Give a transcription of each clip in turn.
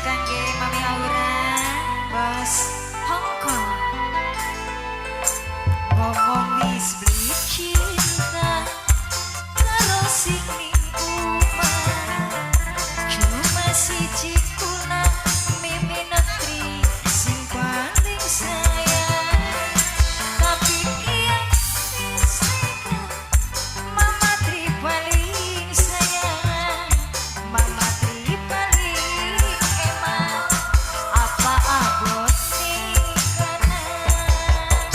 kangge Mami Aura, Bos Hong Kong. Ngomong wis beli cinta karo sing ning umah, cuma siji kuna Mimi Netri sing paling sayang. Tapi iya istriku Mama Tri paling sayang, Mama Tri paling emang apa abot nih kanan.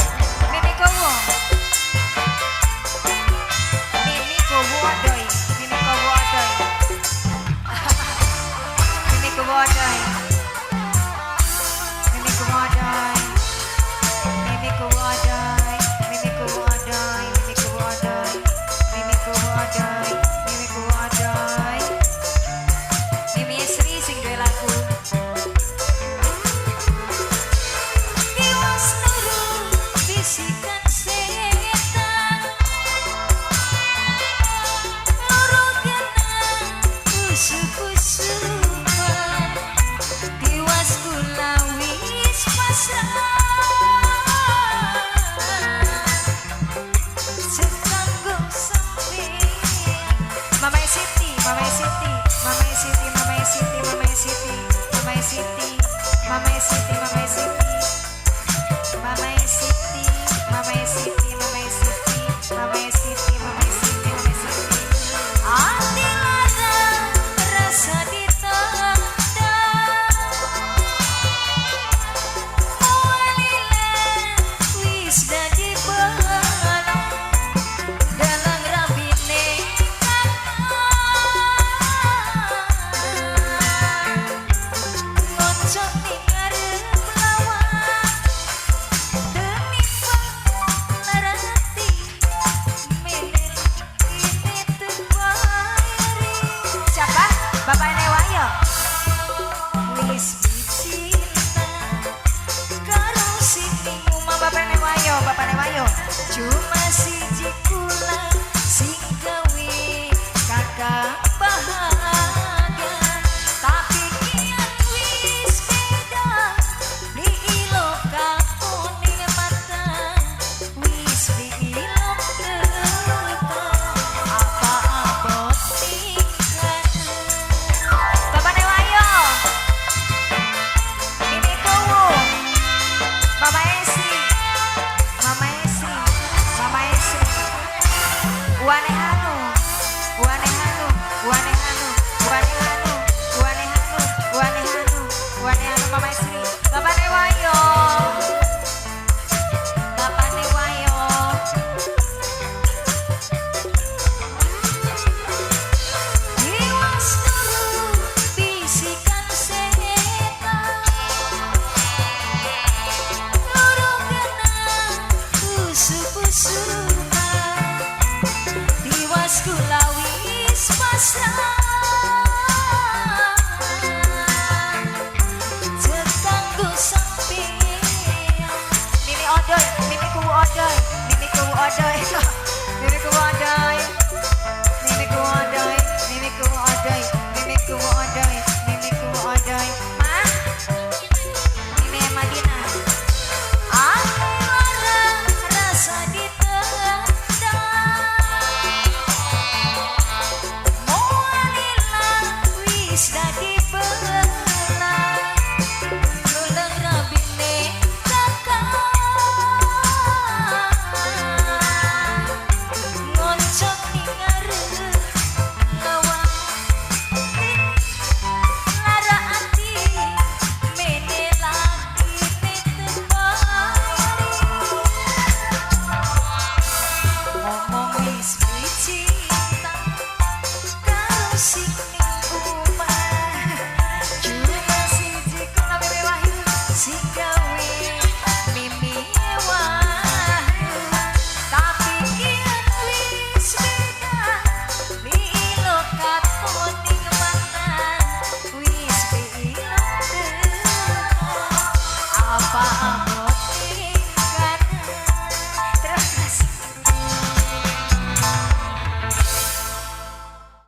Mimi kowo adoy, Mimi kowo adoy, Mimi kowo adoy, Mimi kowo adoy, Mimi kowo adoy, Mimi kowo adoy, Mimi kowo adoy, Mimi kowo adoy, Mimi kowo adoy. Mimi Sri sing duwe lagu. Tiwas nurut bisikan setan, loro genang usuk-usukan, tiwas kula wis pasrah. Setanggung sampeyan Mama Siti, Mama Siti, Mama Siti, Mama Siti, Mama Siti, Mama Siti, Mama Siti, Mama Siti, Mama Siti, Mama Siti, Mama Siti, Mama Siti, Mama Siti, Mama Siti. Ati larang rasa ditendang, walilan wis dadi balong, dalang rabine ngocok ning arep lawan, tenimbang larati menel ini terbayari. Siapa? Bapak Newayo wis dicinta karo sing ning omah. Bapak Newayo, Bapak Newayo, cuma siji kula sing gawe kakak bahagia. Tapi kian wis beda di ilok kakuning mata, wis diilok teka apa abot tingkat. Bapak Newayo, Mimi kowo, Mama Esi, Mama Esi, Mama Esi, Wane Hanu, Wane Hanu, Wane Hanu, Wane Hanu, Wane Hanu, Wane Hanu, Wane Hanu, Mama Esi, Bapak Newayo, Bapak Newayo. Tiwas nurut bisikan setan, loro genang usuk-usukan, tiwas kula wis pasrah. Setangguh sampeyan Mimi odoy, Mimi kuwu odoy, Mimi kuwu odoy, Mimi kuwu odoy, Mimi kuwu odoy, Mimi kuwu odoy, Mimi kuwu odoy,